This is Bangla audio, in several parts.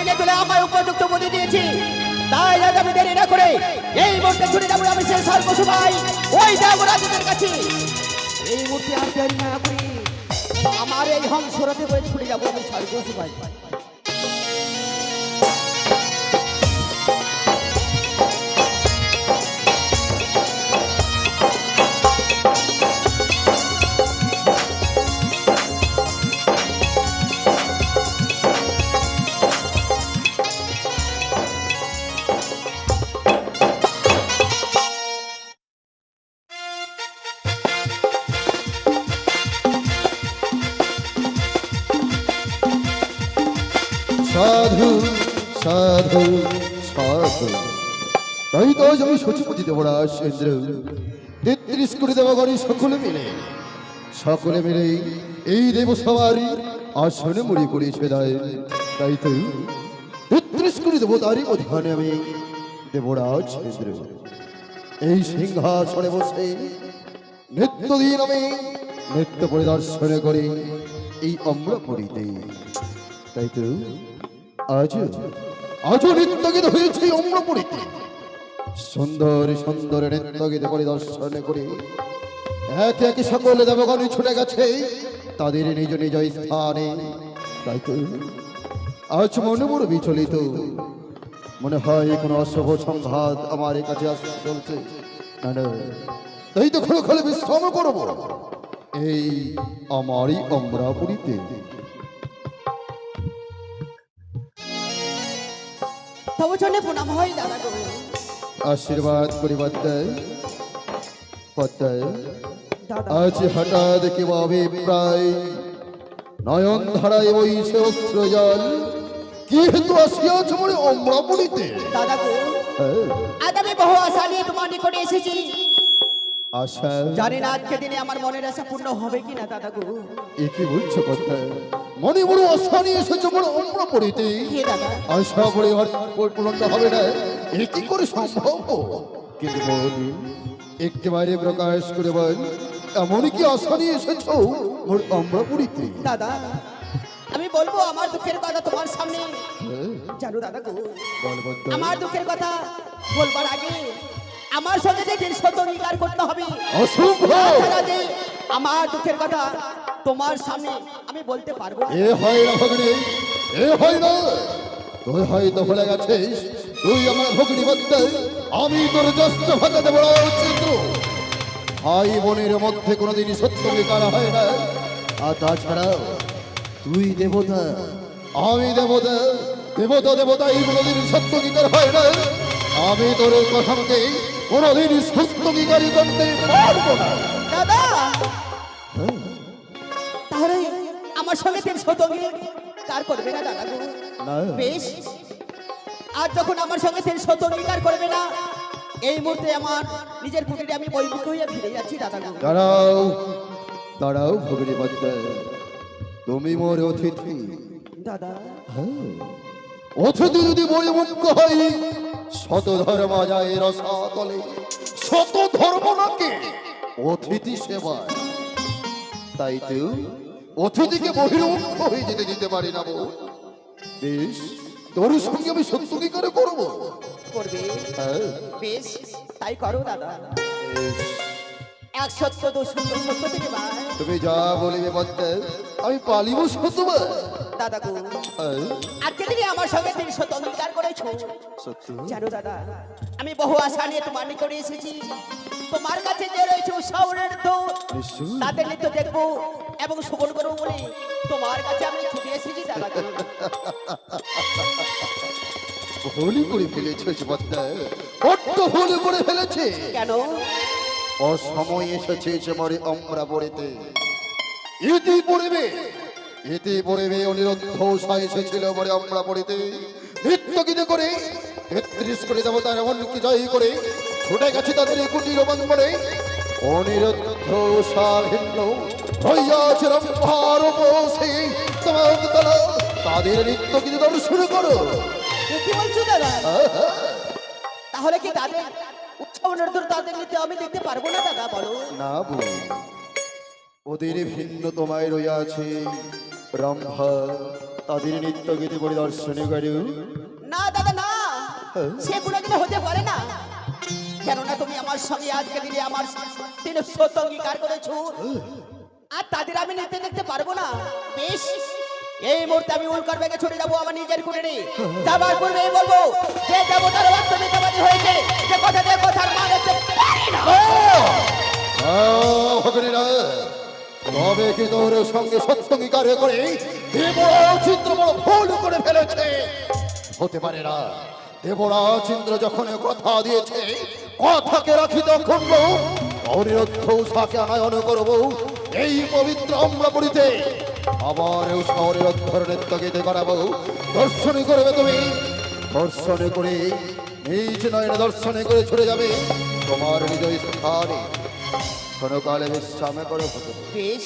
টেনে তুলে আমায় উপযুক্ত বুদ্ধি দিয়েছি। তাই আজ আমি দেরি না করে এই মুহূর্তে ছুটে যাবো আমি সেই সর্বসভায় ওই দেবরাজের কাছে। এই মুহূর্তে আর দেরি না করি আমার এই হংসরথে করে ছুটে যাবো আমি সর্বসভায়। সাধু সাধু সাধু। তাই তো আজ আমি সচিপতি দেবরাজ ইন্দ্র 33 কোটি দেবগণী সকলে মিলে এই দেবসভারই আসনে মুড়ি করিয়েছে দেয়। তাই তো 33 কোটি দেবতারই অধিকারে আমি দেবরাজ ইন্দ্র এই সিংহাসনে বসে নিত্যদিন আমি নিত্য পরিদর্শন করি এই অম্রপুরীতে। তাই তো আজও নৃত্যগীত হয়েছে অম্রপুরীতে। সুন্দর সুন্দর নৃত্যগীত পরিদর্শন করে একে একে সকলে দেবগণে ছুটে গেছে তাদের নিজ নিজ স্থানে। তাই তো আজ মনে বড় বিচলিত, মনে হয় কোনো অশুভ সংঘাত আমার কাছে আসতে চলছে। না না, তাই তো খোলো খোলো বিশ্রাম করব এই আমারই অমরাপুরীতে। তবু জন্য প্রণাম হয় দাদা গো। আশীর্বাদ করিবার দেয় পদ্মায়। দাদা আজ হঠাৎ কিভাবে প্রায় নয়ন ধারায় বইছে অস্ত্র জল, কি হেতু আসিয়াছ মনে অমরাপুরীতে? দাদা গো, আজ আমি বহু আশা নিয়ে তোমার নিকটে এসেছি। আশা? জানি না আজকে দিনে আমার মনের আশা পূর্ণ হবে কিনা দাদা গো। এ কি বলছো পদ্মায়? মনে বড় আশা নিয়ে এসেছো মনে অমরাপুরীতে? হে দাদা, আশা বলে পূর্ণ হবে না, এ কি করে সম্ভব? কিন্তু বল, একেবারে প্রকাশ করে বল, এমন কি আশা নিয়ে এসেছো মোর অমরাপুরীতে? দাদা আমি বলবো আমার দুঃখের কথা তোমার সামনে। জানো দাদা গো, বল পদ্মায়। আমার দুঃখের কথা বলবার আগে আমার সঙ্গে যে দিন সত্য অঙ্গীকার করতে হবে। অসম্ভব! তাছাড়া যে আমার দুঃখের কথা তোমার সামনে আমি বলতে পারবো না। এ হয় না ভগ্নী, এ হয় না। তুই হয়তো ভুলে গেছিস তুই আমার ভগ্নী বলতে আমি তোর জ্যেষ্ঠ ভাতা দেব চিত্র। ভাই বোনের মধ্যে কোনোদিন সত্য বিকার হয় না। আর তাছাড়াও তুই দেবতা, আমি দেবতা, দেবতা দেবতা এই কোনোদিন সত্য বিকার হয় না। আমি তোর কথা মতে কোনোদিন সত্য বিকারী করতে পারবো না। দাদা তাহলে আমার সঙ্গে দিন সত্য অঙ্গীকার করবে না দাদা গো? না। বেশ, আর যখন আমার সঙ্গে দিন সত্য অঙ্গীকার করবে না, এই মুহূর্তে আমার নিজের কুটিরে আমি বৈমুখ হইয়া ফিরে যাচ্ছি দাদা গো। দাঁড়াও দাঁড়াও ভগিনী পদ্মা, তুমি মোর অতিথি। দাদা অতিথি যদি বই মুখ্য হই শত ধর্ম যায় রসাতলে, শত ধর্ম নাকি অতিথি সেবা। তাই তো অতিথিকে বহির্মুখ হয়ে যেতে দিতে পারি না বউ। বেশ, তোর সঙ্গে আমি সত্য কি করে করবো? করবে? হ্যাঁ, বেশ, তাই করো দাদা। বেশ। এক সত্য দু সত্য, সত্য থেকে বার তুমি যা বলিবে পদ্মা আমি পালিব শতবার। দাদা গো, হ্যাঁ, আজকে দিনে আমার সঙ্গে দিন সত্য অঙ্গীকার করেছো। সত্য। জানো দাদা, আমি বহু আশা নিয়ে তোমার নিকটে এসেছি। তোমার কাছে যে রয়েছে শহরের তো নিশ্চয়। তাদের নৃত্য দেখবো এবং সফল করবো বলে তোমার কাছে আমি ছুটে এসেছি দাদা গো। ভুল করে ফেলেছে পদ্মা, বড্ড ভুল করে ফেলেছে। কেন? অসময় এসেছে সে মরে অমরাপুরীতে। ইতি পড়বে, ইতি পড়বে। অনিরুদ্ধ এসেছিল মরে অমরাপুরীতে নৃত্য গীত করে 33 কোটি দেবতার এমনকি জয় করে ছুটে গেছে তাদের কুটির বন্ধনে। অনিরুদ্ধ ভিন্ন হইয়াছে রম্ভার বসে তোমার তলা তাদের নৃত্য গীত দর্শন করো। কি বলছো দাদা? তাহলে কি তাদের উৎসব নৃত্য তাদের নৃত্য আমি দেখতে পারবো না দাদা? বলো না বউ, ওদের ভিন্ন তোমায় রইয়াছে রম্ভা, তাদের নৃত্য গীতি পরিদর্শনে করো। না দাদা না, সে কোনোদিন হতে পারে না। কেননা তুমি আমার সঙ্গে আজকে দিনে আমার তিনি সত্য অঙ্গীকার করেছো, আর তাদের আমি নিতে দেখতে পারবো না। বেশ, এই মুহূর্তে আমি উল্কার বেগে ছুটে যাবো আমার নিজের কুটিরে। যাবার পূর্বেই বলবো যে দেবতার বাস্তব মিথ্যাবাদী হয়েছে, যে কথাতে কথার মান হতে পারে না। ভগিনীরা, তবে কি তোর সঙ্গে সত্যঙ্গীকার করে দেবরাজ ইন্দ্র বড় ভুল করে ফেলেছে? হতে পারে না। দেবরাজ ইন্দ্র যখন কথা দিয়েছে, কথাকে রাখিতে অখণ্ড। অনিরুদ্ধ উষাকে আনায়ন করব এই পবিত্র অমরাপুরীতে। আবার উষা অনিরুদ্ধর নৃত্য গীতে করাবো। দর্শনী করবে তুমি, দর্শনে করে নিজ নয়নে দর্শনে করে ছুটে যাবে তোমার নিজ স্থানে। কোনো কালে বিশ্রাম করো ভগিনী। বেশ,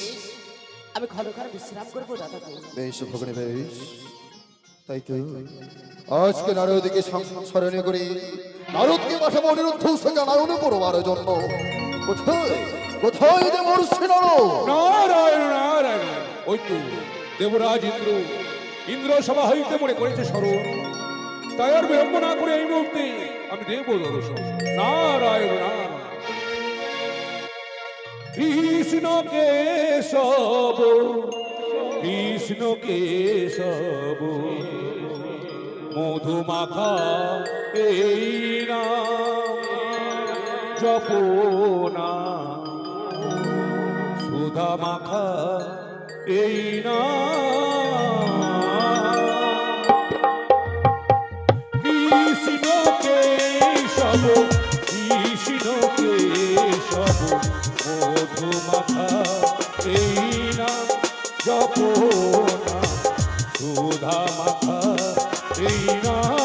আমি ক্ষণকাল বিশ্রাম করবো দাদা। বেশ ভগিনী বেশ। তাই তো আজকে নারদকে স্মরণে করে নারদকে পাঠাবো অনিরুদ্ধ উষাকে আনায়ন করবার জন্য। কোথায় কোথায় যে মরছে নারায়ণ নারায়ণ, ওই তো দেবরাজ ইন্দ্র, ইন্দ্র সভা হইতে মনে করেছে স্মরণ। তাই আর বিলম্ব না করে এই মুহূর্তে আমি দেব দর্শন। নারায়ণ নারায়ণ। কৃষ্ণ কেশব কৃষ্ণ কেশব মধুমাখা এই নাম জপনা, সুধা মাখা এই নাম। কৃষ্ণ কেশব কৃষ্ণ কেশব মধুমাখা এই নাম জপনা, সুধা মাখা এই নাম।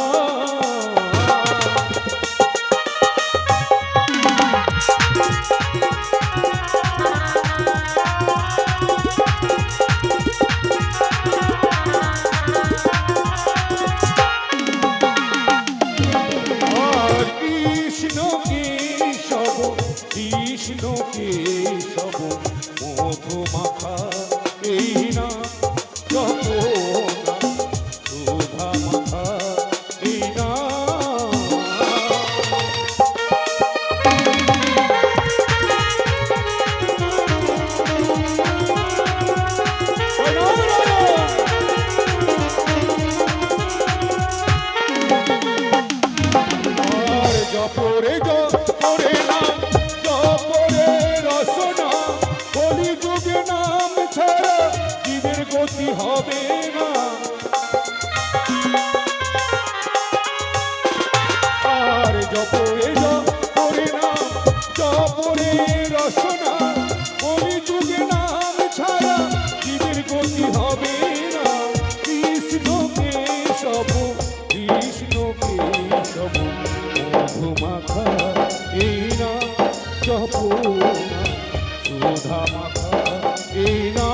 কৃষ্ণ কেশব মধুমাখা এই না যপনা, সুধা মাখা এই না। আর জপরে জপরে নাম জপরে রসনা, কলিযুগে নাম ছাড়া জীবের গতি হবে না। আর জপরে জপরে নাম জপরে রসনা, কলিযুগে নাম ছাড়া জীবের গতি হবে না। কৃষ্ণ কেশব কৃষ্ণ কেশব মধুমাখা এই না জপনা, সুধা মাখা এই না।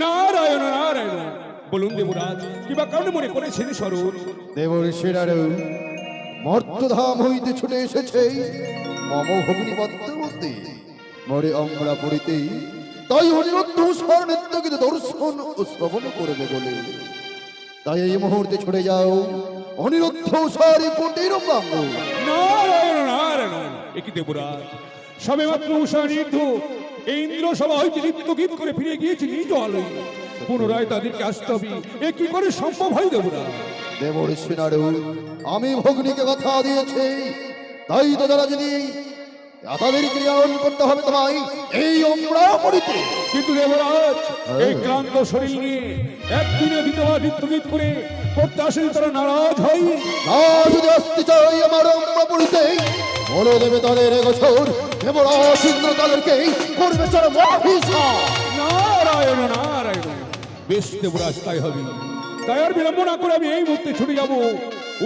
নারায়ণ নারায়ণ। বলুন দেবরাজ, কিবা কারণে মনে করেছেন স্বরূপ? দেবর সেরারও মর্তধাম হইতে ছুটে এসেছে মম ভগিনী পদ্মাবতী মরে অমরা পড়িতে। তাই অনিরুদ্ধ উষার নৃত্য গীতে দর্শন ও শ্রবণ করবে বলে। তাই এই মুহূর্তে ছুটে যাও অনিরুদ্ধ উষার কুটির প্রাঙ্গণ। নারায়ণ নারায়ণ। একই দেবরাজ, সবে মাত্র উষা নির্ধ এই ইন্দ্র সভা হইতে নৃত্য গীত করে ফিরে গিয়েছে নিজ আলোয়। পুনরায় তাদেরকে আসতে হবে, এ কি করে সম্ভব হয় দেবরাজ? দেবর সেনারও আমি ভগ্নীকে কথা দিয়েছি, তাই তো তারা যদি তাদেরকে নিয়ন করতে হবে তোমায় এই অমরাপুরীতে। কিন্তু দেবরাজ, এই ক্লান্ত শরীর নিয়ে একদিনে বিধবা নৃত্যগীত করে করতে আসেন তারা নারাজ হয়। না যদি আসতে চাই আমার অমরাপুরীতে, বলে দেবে তাদের গোছর দেবরাজ ইন্দ্র তাদেরকে করবে চরম অভিশাপ। নারায়ণ নারায়ণ। বেশ দেবরাজ, তাই হবে। তাই আর বিলম্ব না করে আমি এই মুহূর্তে ছুটে যাব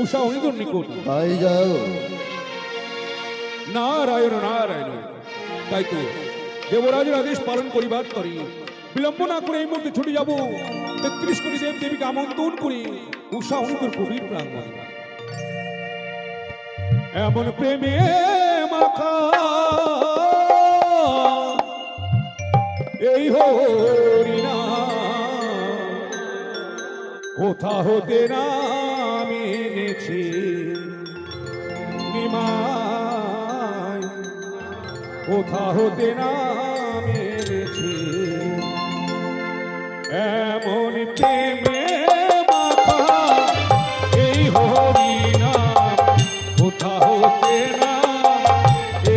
উষা অনিদর নিকট। তাই যাও। নারায়ণ নারায়ণ। তাই তো দেবরাজের আদেশ পালন করিবার তরে বিলম্ব না করে এই মুহূর্তে ছুটে যাব 33 কোটি দেব দেবীকে আমন্ত্রণ করে উষা অন্তর কবির প্রাঙ্গণে এমন প্রেমে মাখা এই হরিনা কোথা হতে নামে এনেছি নিমাই কোথা হতে নামে এনেছি এমন প্রেমে মাখা এই হরিনা কোথা হতে না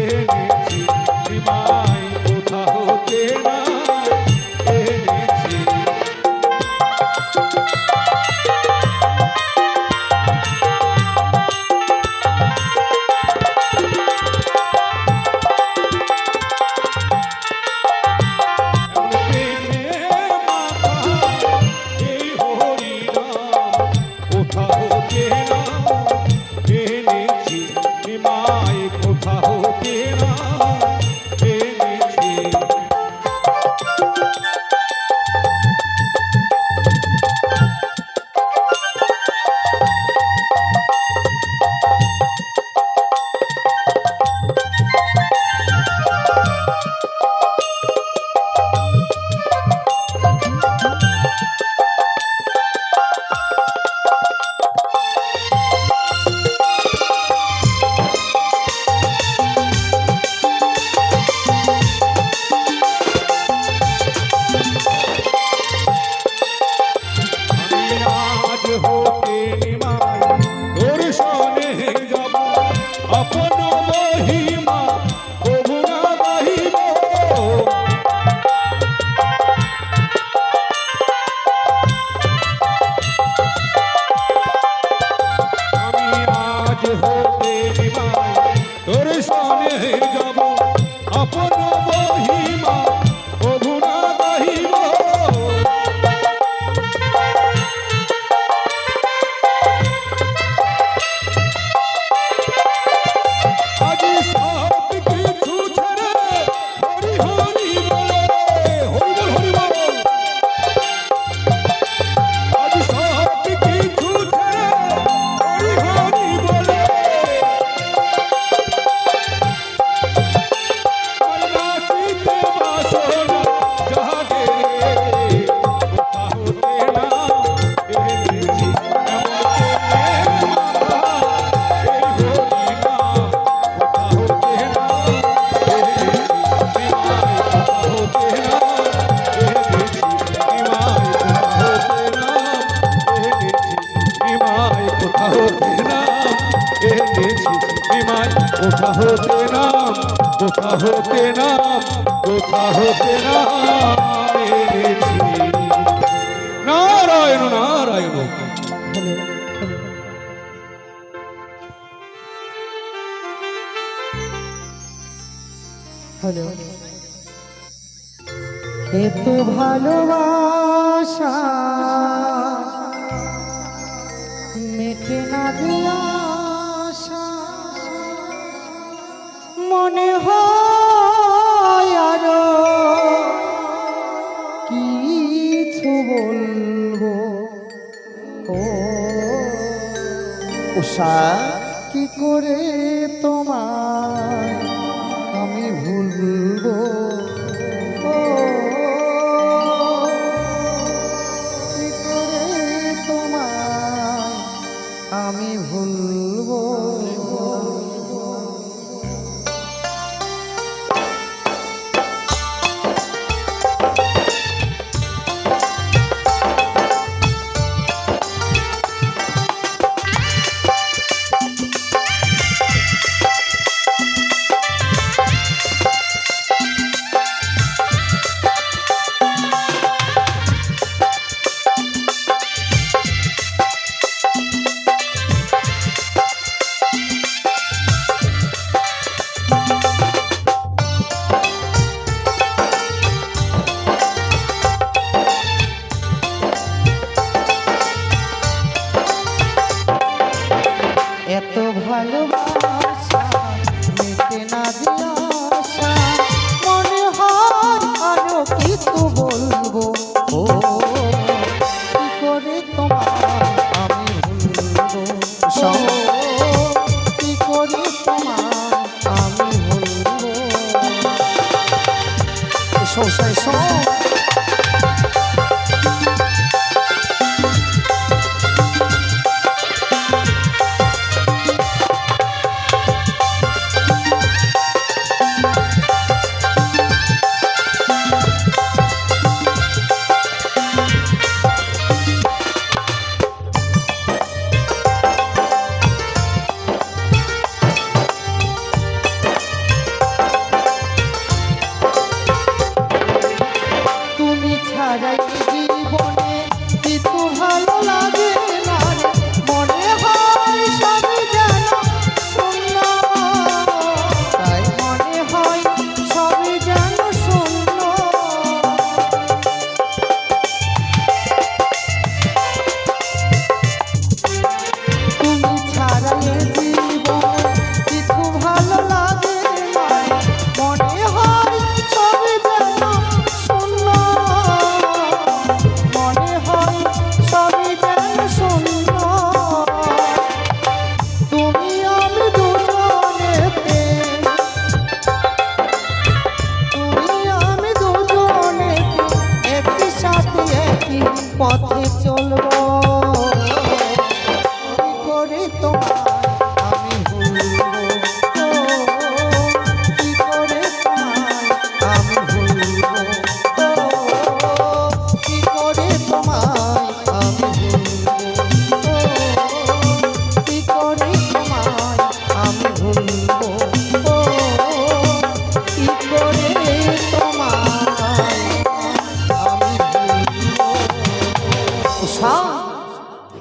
এনেছি নিমাই কোথা হতে না এনেছি কোথা হতে নাম কোথা হতে নাম কোথা হতে নাম এনেছি নারায়ণ নারায়ণ হ্যালো এত ভালোবাসা মেটে না দিয়া আশা, মনে হয় আরো কিছু বলবো ও উষা কি করে তোমায় আমি ভুলবো ও কি করে তোমায় আমি ভুলবো এত ভালোবাসা মেটে না দিয়া আশা, মনে হয় আরো কিছু বলবো ও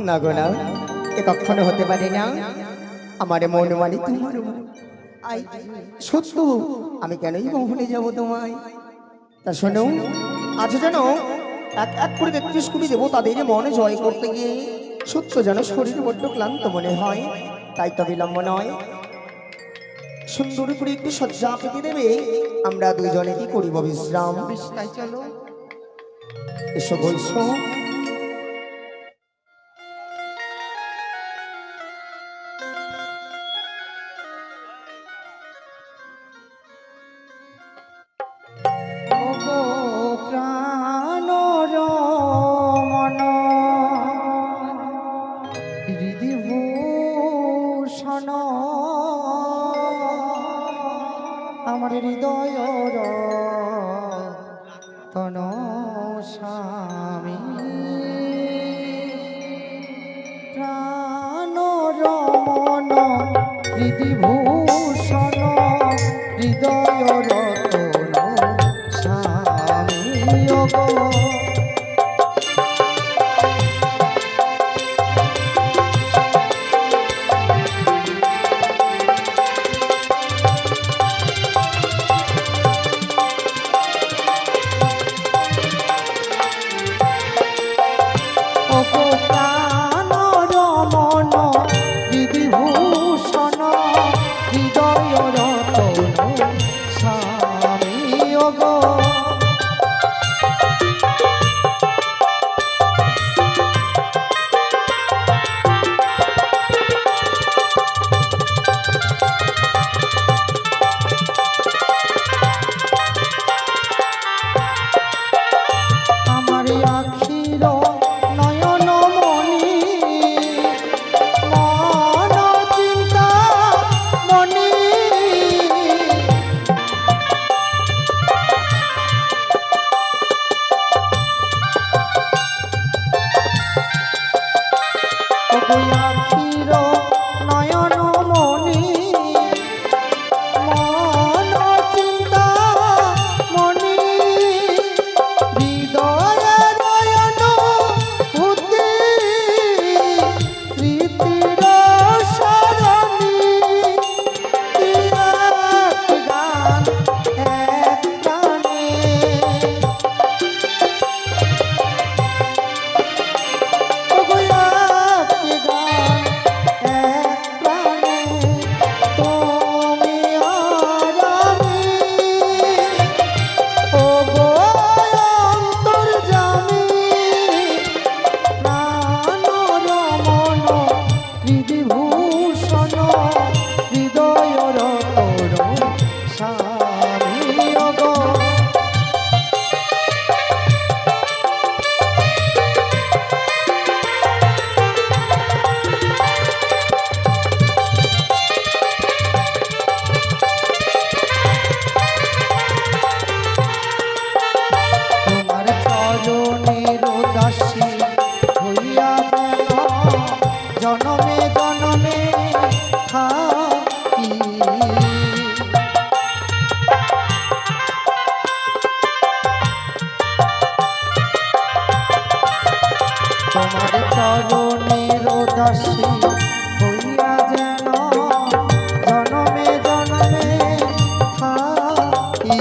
না গো না, এ কখনো হতে পারে না। আমার মন মানে তোমার মন। আই সত্য, আমি কেনই মোহনে যাব তোমায়। তা শোনো, আজ যেন এক এক করে 33 কোটি দেবো তাদের মনে জয় করতে গিয়ে সত্য যেন শরীর বড্ড ক্লান্ত মনে হয়। তাই তো বিলম্ব নয়, সুন্দর করে একটি শয্যা পেতে দেবে, আমরা দুইজনে কি করিব বিশ্রাম। বেশ, তাই চলো। এসো বৈশ। ওগো প্রাণর মন হৃদি ভূষণ, আমার হৃদয় তন স্বামী, প্রাণর মন হৃদি ভূষণ, হৃদয় রতন স্বামী ওগো। ওগো প্রাণর মন হৃদি ভূষণ, হৃদয় রতন স্বামী ওগো। আমার আখির নয়ন মণি, মন চিন্তা মণি, ওগো আখির নয়ন মণি, মন চিন্তা মণি, হৃদয়ে নয়ন বুদ্ধি, স্মৃতির সরণি, এক গান এক প্রাণে, ওগো এক গান এক প্রাণে, তুমি আর আমি, ওগো অন্তর্যামী, প্রাণর মন হৃদি ভূষণ, হৃদয় রতন স্বামী ওগো। তোমার চরণের দাসী হইয়া যেন জনমে জনমে থাকি, তোমার চরণের দাসী হইয়া যেন জনমে জনমে থাকি।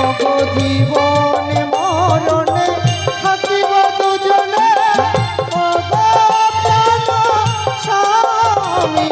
ওগো জীবনে মরণে থাকিব দুজনে, ওগো প্রাণ স্বামী,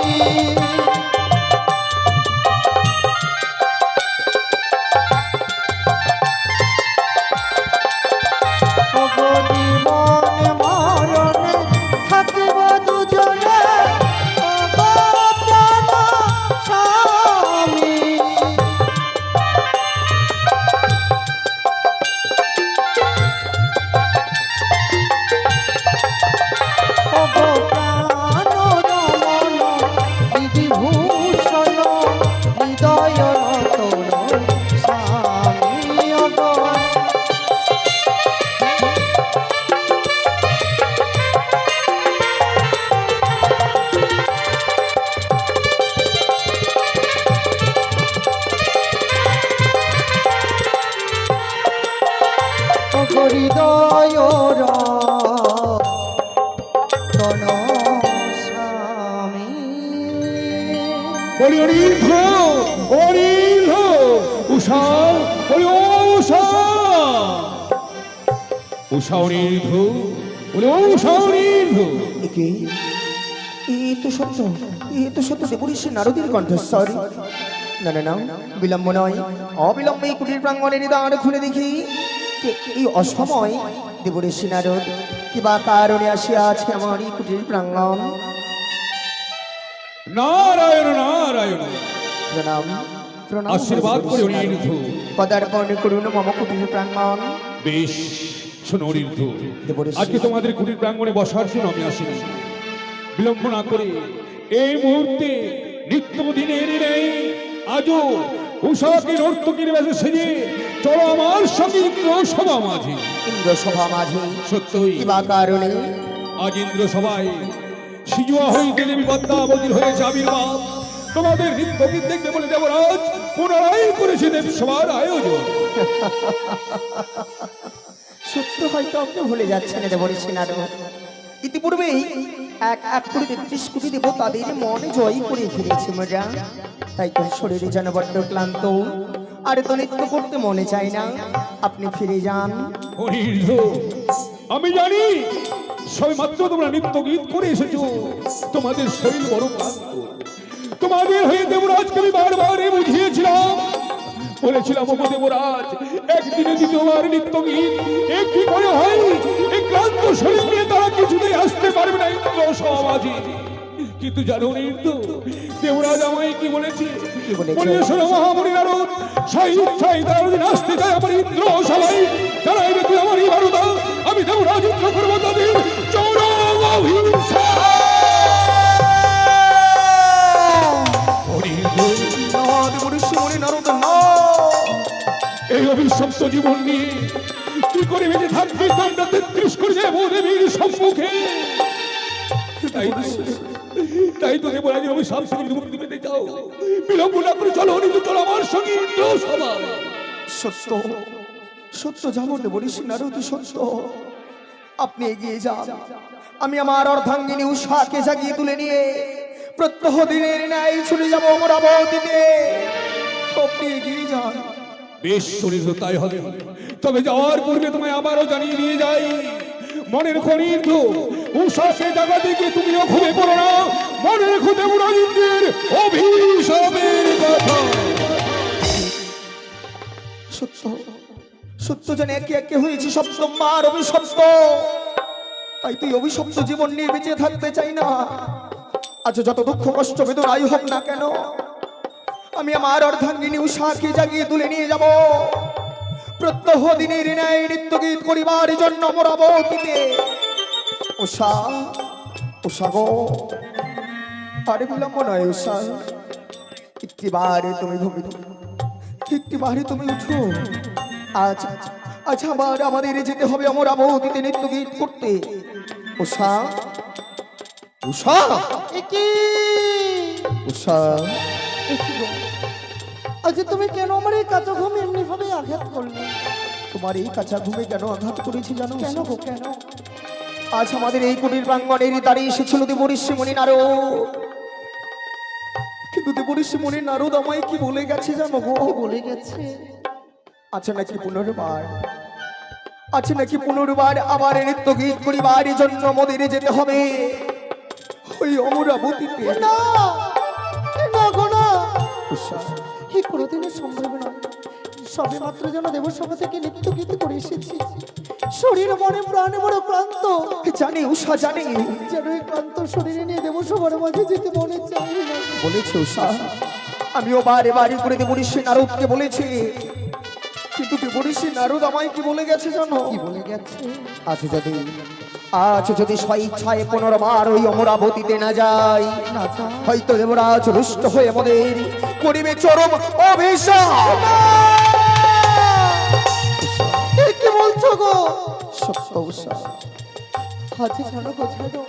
হৃদয় রতন স্বামী। বলি অনির্ঘ, অনির্ঘ, উষা, বলি ও উষা, উষা অনির্ঘ, বলি ও উষা অনির্ঘ। একে এই তো সত্য দেবঋষি নারদের কণ্ঠস্বর। না না না, বিলম্ব নয়, অবিলম্বে এই কুটির প্রাঙ্গণের দ্বার খুলে দেখি কে এই অসময় দেবঋষি নারদ কিবা কারণে আসিয়া আছে আমার এই কুটির প্রাঙ্গণ। নারায়ণ নারায়ণ, প্রণাম প্রণাম আশীর্বাদ করে অনির্ঘ। পদার্পণ করুন মম কুটির প্রাঙ্গণ। বেশ, শোনো অনির্ঘ, দেবঋষি। আজকে তোমাদের কুটির প্রাঙ্গণে বসার জন্য আমি আসিনি। বিলম্ব না করে এই মুহূর্তে নিত্য দিনের নেই আজও উষাকে নর্তকীর বেশে সেজে চলো আমার সঙ্গে ইন্দ্র সভা মাঝে। ইন্দ্র সভা মাঝে সত্যই কিবা কারণে আজ ইন্দ্র সভায় সিজুয়া হইতে দেবী পদ্মাবতীর হয়েছে আবির্ভাব। তোমাদের নৃত্যগীত দেখবে বলে দেবরাজ পুনরায় করেছে দেব সভার আয়োজন। সত্য হয়তো আপনি ভুলে যাচ্ছেন দেবঋষি নারদ। ইতিপূর্বেই এক এক করে ৩৩ কোটি দেবতাদের মনে জয় করে ফিরেছি মজা। তাই তো শরীরে যেন বড্ড ক্লান্ত, আর তো নৃত্য করতে মনে চায় না। আপনি ফিরে যান। অনির্ঘ, আমি জানি সবে মাত্র তোমরা নৃত্য গীত করে এসেছো, তোমাদের শরীর বড় ক্লান্ত। তোমাদের হয়ে দেবরাজকে আমি বারবার বুঝিয়েছিলাম, বলেছিলাম ওগো দেবরাজ, একদিনে দ্বিতীয়বার নৃত্য গীত এ কি করে হয়? এই ক্লান্ত শরীর নিয়ে তারা কিছুতেই আসতে পারবে না ইন্দ্র সমাজে। কিন্তু জানো অনির্ঘ, দেবরাজ আমায় কি বলেছে? বলেছে মহামণি নারদ স্বইচ্ছায় তারা যদি আসতে চায় আমার ইন্দ্র সবাই তারা এবে তুই আমার এই বারুদা, আমি দেবরাজ ইন্দ্র করবো তাদের চরম অহিংসা। এই অভিশপ্ত জীবন নিয়ে কি করে বেঁচে থাকবে তোমরা ৩৩ কোটি দেবদেবীর সম্মুখে? তাই তো দেবরাজের অভিশাপ থেকে মুক্তি পেতে চাও, বিলম্ব না করে চলো অনির্ঘ, চলো আমার সঙ্গে ইন্দ্র সভা। সত্য সত্য যাবো দেবঋষি নারদ, সত্য। আপনি এগিয়ে যান, আমি আমার অর্ধাঙ্গিনী উষাকে জাগিয়ে তুলে নিয়ে প্রত্যহ দিনের ন্যায় ছুটে যাবো অমরাবতীতে। আপনি এগিয়ে যান। বেশ অনির্ঘ, তাই হবে। তবে যাওয়ার পূর্বে তোমায় আবারও জানিয়ে দিয়ে যাই, মনে রেখো অনির্ঘ, উষাকে জাগাতে গিয়ে তুমিও ঘুরে পড়ো না। মনে রেখো দেবরাজ ইন্দ্রের অভিশাপের কথা। সত্য সত্য জানে একে একে হয়েছে সপ্তমবার অভিশপ্ত। তাই তুই অভিশপ্ত জীবন নিয়ে বেঁচে থাকতে চাই না। আজ যত দুঃখ কষ্ট বেদনাই হোক না কেন, আমি আমার অর্ধাঙ্গিনী উষাকে জাগিয়ে তুলে নিয়ে যাব প্রত্যহ দিনের ন্যায় নৃত্য গীত করিবার জন্য অমরাবতীতে। উষা, উষা গো, আরে বিলম্ব নয় উষা, একটিবারে তুমি ভূমিত, একটিবারে তুমি উঠো। আজ আজ আবার আমাদের যেতে হবে অমরাবতীতে নৃত্য গীত করতে। উষা, উষা, উষা, আজ তুমি কেন আমার এই কাঁচা ঘুম এমনি ভাবে আঘাত করলে? তোমার এই কাঁচা ঘুমে কেন আঘাত করেছি জানো? কেন গো কেন? আজ আমাদের এই কুটির প্রাঙ্গণের দাঁড়িয়ে এসেছিল দেবঋষি মুনি নারদ। কিন্তু দেবঋষি মুনি নারদ আমায় কি বলে গেছে জানো গো? বলে গেছে আছে নাকি পুনর্বার, আছে নাকি পুনর্বার আবার নৃত্য গীত করিবার জন্য মোদের যেতে হবে ওই অমরাবতীতে। না না গো না, উষা, এই কোনোদিনও সম্ভব নয়। সবে মাত্র যেন দেবসভা থেকে নৃত্য গীত করে এসেছি, শরীর মনে প্রাণে বড় ক্লান্ত। জানি উষা, জানি যেন এই ক্লান্ত শরীরে নিয়ে দেবসভার মাঝে যেতে মনে চাই না। বলেছে উষা, আমিও বারে বারে করে দেবঋষি নারদকে বলেছি, কিন্তু দেবঋষি নারদ আমায় কি বলে গেছে জানো? কি বলে গেছে? আজ যদি স্বইচ্ছায় পুনর্বার ওই অমরাবতীতে না যাই, না যা, হয়তো দেবরাজ রুষ্ট হয়ে আমাদের করিবে চরম অভিশাপ। এ কি বলছো গো? সত্য উষা, আজ জানো গো জানো,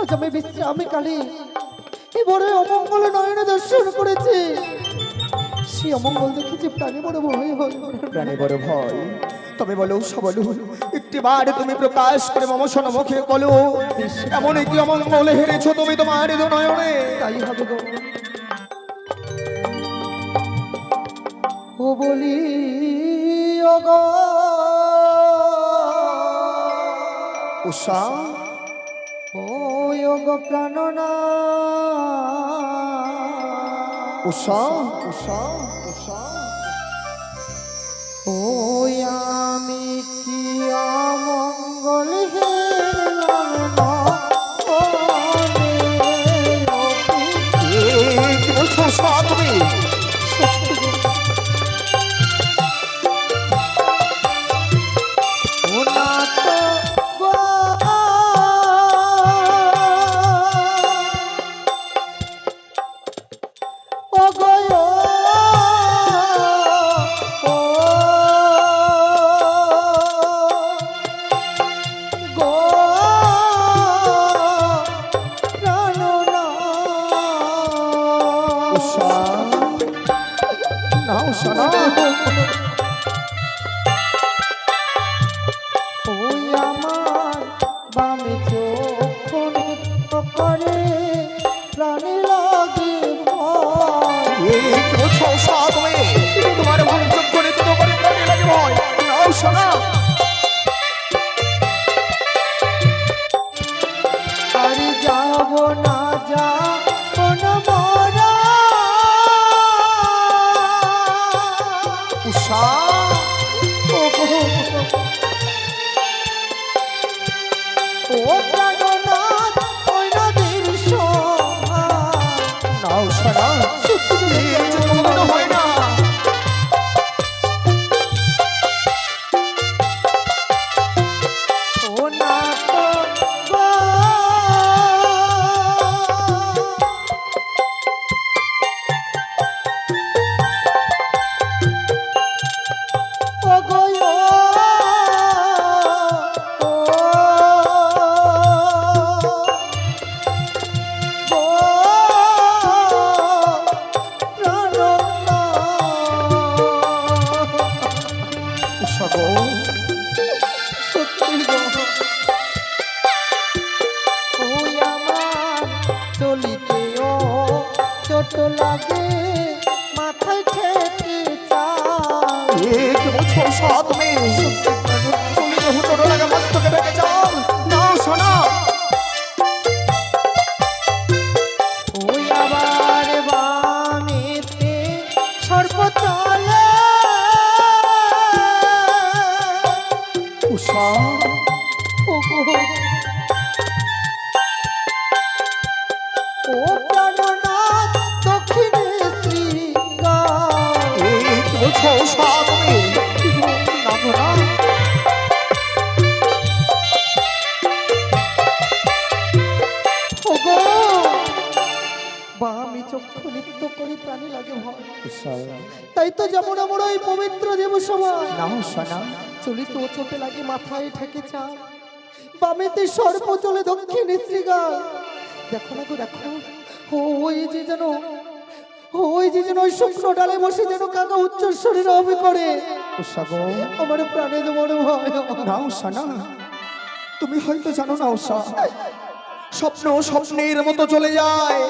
আজ আমি বিশ্রামে কালে এই বড় অমঙ্গল নয়নে দর্শন করেছি। সেই অমঙ্গল দেখেছি প্রাণে বড় ভয় হয়। প্রাণে বড় ভয়। তবে বলো উষা বলো, একটি বার তুমি প্রকাশ করে মম মুখে বলো, এমন একটি অমঙ্গলে হেরেছো তুমি তোমার দু নয়নে। তাই হবে গো। ও বলি ও গো উষা, ও গো প্রাণনা উষা, উষা, উষা, ও আমি কি অমঙ্গল হেরলাম না কি বলছো উষা তুমি? ও না তো গো ও গো ও গো প্রাণনা উষা, না উষা না। ওই আমার বামে চোখ নৃত্য করে প্রাণে লাগে ভয়। কি বলছো উষা তুমি? তোমার মনোযোগ করে দিতে পারে প্রাণে লাগে ভয়। না উষা না। আরে যাব না যা কোন মরা উষা, ও প্রাণনাথ ওই নদীর সহায়। না উষা না। এই যে কোনোদিনও হয় না। ও না তো গো ও গো উষা গো, সত্যি গো ওই আমার চলিতেও চোট লাগে মাথায় ঠেকে চায়। কি বলছো উষা তুমি? তুমি তো হুটোটো লাগা মস্তকে বেঁকে যাও। না উষা না। ওই আবার বামেতে সর্প চলে উষা, ও গো ও প্রাণনাথ দক্ষিণে শৃঙ্গা। কি বলছো উষা তুমি? না গো না। ও গো বামি চক্ষু নৃত্য করি প্রাণী লাগে ভয়। উষা, তাই তো যেমন আমরা ওই পবিত্র দেব সমাজ না উষা না। চলিত চোটে লাগে মাথায় ঠেকে চা বামেতে সর্প চলে দক্ষিণে শ্রীগা। দেখো না গো দেখো, ওই যে যেন ওই যে যেন ওই শুকনো ডালে বসে যেন কাকা উচ্চ শরীর অবি করে। উষা গো, আমার প্রাণে যে বড় ভয়। না উষা না। তুমি হয়তো জানো না উষা, স্বপ্ন স্বপ্নের মতো চলে যায়,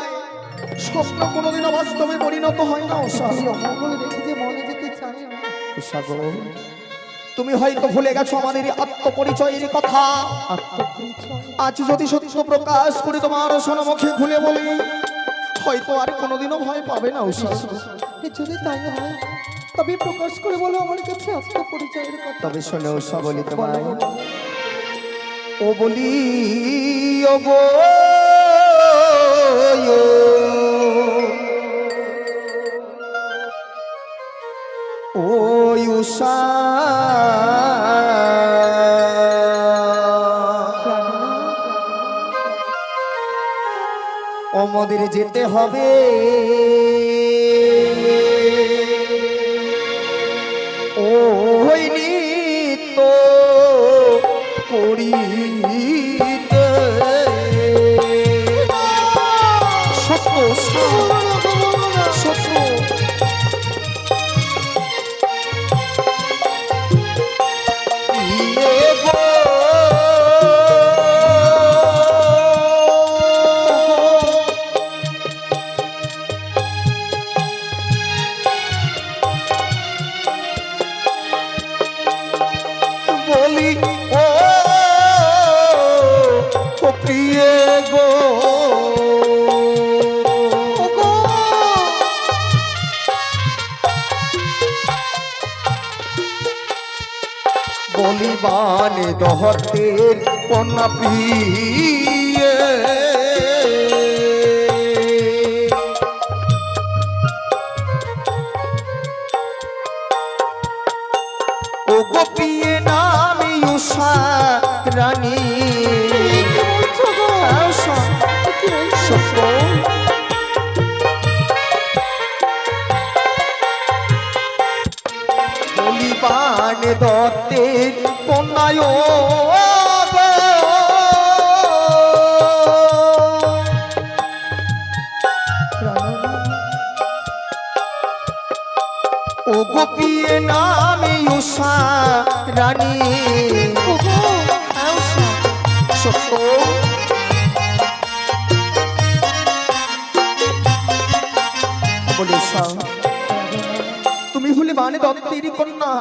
স্বপ্ন কোনোদিনও বাস্তবে পরিণত হয় না উষা। এই অমঙ্গল দেখে যে মনে যেতে চায় না। উষা গো, তুমি হয়তো ভুলে গেছো আমাদের আত্মপরিচয়ের কথা। আত্মপরিচয় আজ যদি সত্য প্রকাশ করে তোমার সোনামুখে খুলে বলি, হয়তো আর কোনোদিনও ভয় পাবে না উষা। যদি তাই হয় তবে প্রকাশ করে বলো আমার কাছে আত্মপরিচয়ের কথা। তবে শোনো উষা বলি বলো, তোমায়, বলো। ও বলি ও গো ও উষা, আমাদের যেতে হবে ওই নিত্য করিতে স্বপ্ন স্বপ্ন বলিবান দহতের কন্যা প্রিয়ে ও গোপিয়ে নামে উষা রানী বলিবান দত্তের কন্যায় ও গোপিয়ে নামে উষা রানী সত্য বলে উষা তুমি হলে বান দত্তের কন্যা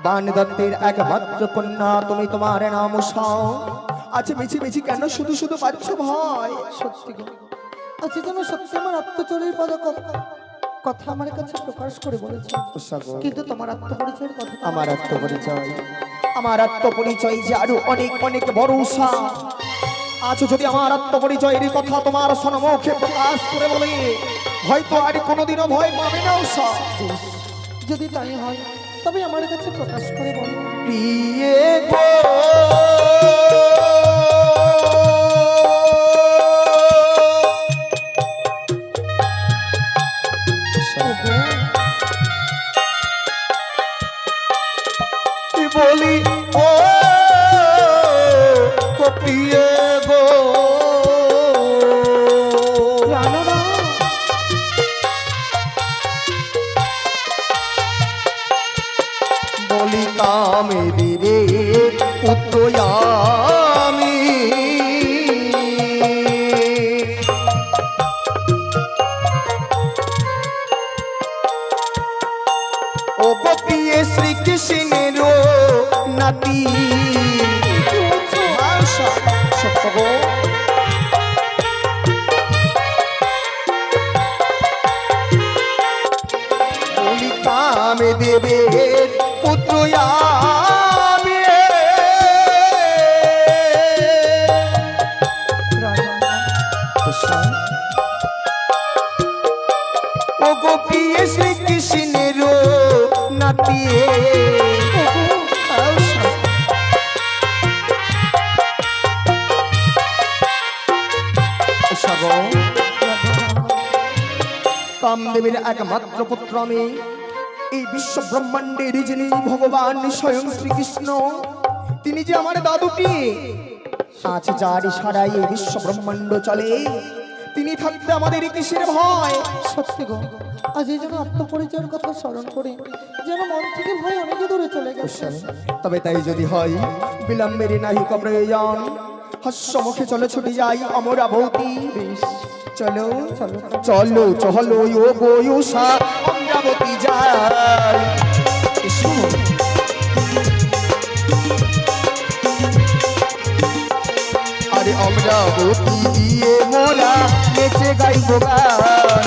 বান দত্তের একমাত্র কন্যা তুমি তোমার নাম উষা আজ মিছি মিছি কেন শুধু শুধু পাচ্ছ ভয় সত্যি গো আজ যেন সত্যি আমার আত্মচরির কথা আমার কাছে প্রকাশ করে বলেছে, উষা গো, কিন্তু তোমার আত্মপরিচয়ের কথা আমার আত্মপরিচয় যে আরো অনেক অনেক বড় উষা। আজ যদি আমার আত্মপরিচয়ের কথা তোমার সম্মুখে প্রকাশ করে বলে হয়তো আর কোনোদিনও ভয় পাবে না উষা। যদি তাই হয় তবে আমার কাছে প্রকাশ করে বলো। প্রিয়ে গো বলি ও প্রিয়ে গো বলি কামে দিরে পুত্র আমি ও গোপিয়ে শ্রীকৃষ্ণের নাতি সত্য গো বলি কামে দেবে পুত্র আমি ও গোপিয়ে শ্রীকৃষ্ণের নাতি কামদেবের একমাত্র পুত্র আমি, এই বিশ্ব ব্রহ্মাণ্ডের যিনি ভগবান স্বয়ং শ্রীকৃষ্ণ, তিনি যে আমার দাদুটি। আজ যার সারাই এই বিশ্ব ব্রহ্মাণ্ড চলে, তিনি থাকতে আমাদের কিসের ভয়? সত্যি গো আজ এই যেন আত্মপরিচয়ের কথা স্মরণ করে যেন মন থেকে ভয় অনেক দূরে চলে গেছে। তবে তাই যদি হয় বিলম্বের নাহি প্রয়োজন, হাস্য মুখে চলে ছুটে যাই অমরাবতী। চলো চলো চলো চলো ও গোয়ুষা অমরাবতী যাই। আরে অমরাবতী গিয়ে মোরা নেচে গাইব গান।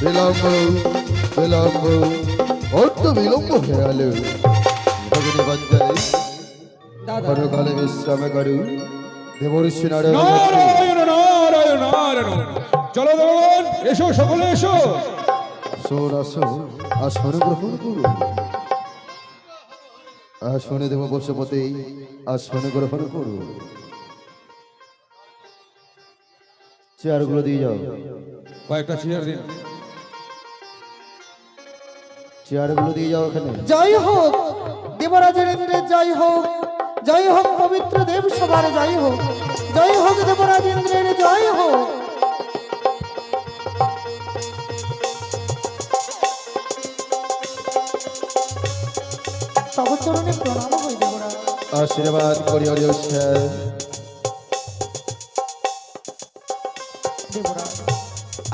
বিলম্ব বিলম্ব অর্থ বিলম্ব হয়ে গেল। ভগিনী বাঞ্জাই ক্ষণকালে বিশ্রাম করু। দেবর্ষি নারায়ণ নারায়ণ নারায়ণ নারায়ণ। চলো দেবগণ, এসো সকলে এসো। আসুন আসুন আসন গ্রহণ করুন। আসনে দেব বসুপতি, আসন গ্রহণ করুন। চেয়ারগুলো দিয়ে যাও, কয়েকটা চেয়ার দিন। চেয়ারগুলো দিয়ে যাও এখানে। জয় হোক দেবরাজের ইন্দ্রের জয় হোক, জয় হোক পবিত্র দেব সবার জয় হোক, জয় হোক দেবরাজ ইন্দ্রের জয় হোক। তব চরণে প্রণাম হই দেবরাজ। আশীর্বাদ করি হরি স্যার। দেবরাজ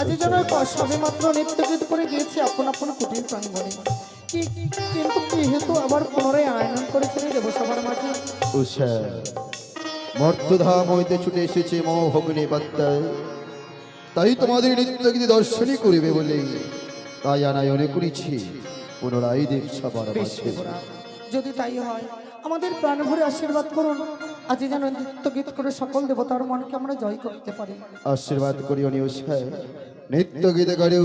আজ যেন সবে মাত্র নৃত্যগীত করে গিয়েছি আপন আপন কুটির প্রাঙ্গণে, কিন্তু যেহেতু আবার পুনরায় আয়োজন করেছেন দেবসভার মাঝে। উষা মর্তধাম হইতে ছুটে এসেছে মোহগ্নি বার্তায়, তাই তোমাদের নৃত্যগীতি দর্শনই করিবে বলে তাই আনায়নে করেছি পুনরায় দেব সবার বেশ মাঝে। দেবরাজ, যদি তাই হয় আমাদের প্রাণ ভরে আশীর্বাদ করুন, আজ যেন নৃত্য গীত করে সকল দেবতার মনকে আমরা জয় করতে পারি। আশীর্বাদ করি অনিউষায়, নৃত্য গীতে করো,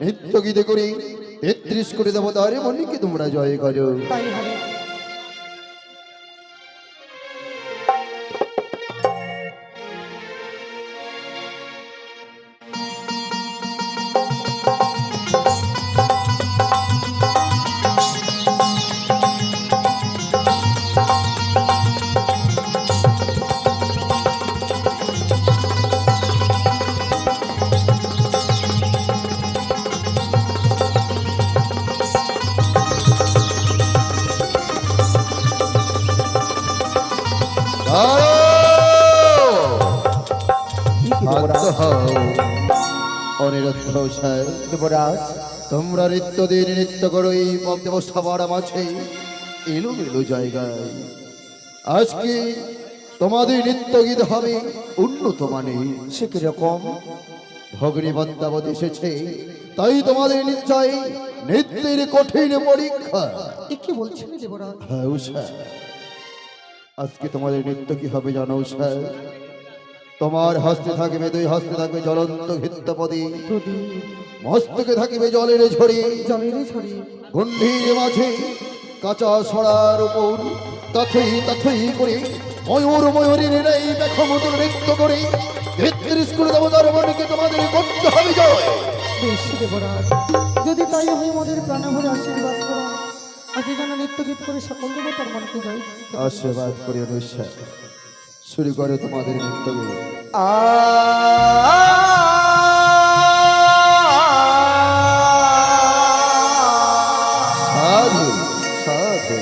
নৃত্য গীতে করি 33 কোটি দেবতার মনকে তোমরা জয় করো। তাই হবে। দেবরাজ, তোমরা নৃত্য দিন নৃত্য করো এই দেব সবার মাঝে এলো এলো জায়গায়। আজকে তোমাদের নৃত্য গীত হবে উন্নত মানের। সে কিরকম? ভগ্নী বন্দাবত এসেছে, তাই তোমাদের নিশ্চয় নৃত্যের কঠিন পরীক্ষা। এ কি বলছেন দেবরাজ? হ্যাঁ উষা, আজকে তোমাদের নৃত্য কি হবে জানো উষা? তোমার হস্তে থাকবে, দুই হস্তে থাকবে জ্বলন্ত ঘৃত্যপদী, মস্তকে থাকিবে জলের ঝড়ি, জলের ছড়ি গণ্ডির মাঝে কাঁচা সরার উপর তথই তথই করে ময়ূর ময়ূরীর এই দেখো মতন নৃত্য করে 33 কোটি দেবতার মনকে তোমাদের করতে হবে জয়। বেশ দেবরাজ, যদি তাই হয় আমাদের প্রাণ ভরে আশীর্বাদ করুন, আজ যেন নৃত্য গীত করে সকল দেবতার মনকে জয় করতে পারি। আশীর্বাদ করি অনুষ্ঠা, শুরু করে তোমাদের নৃত্য গীত। সাধু সাধু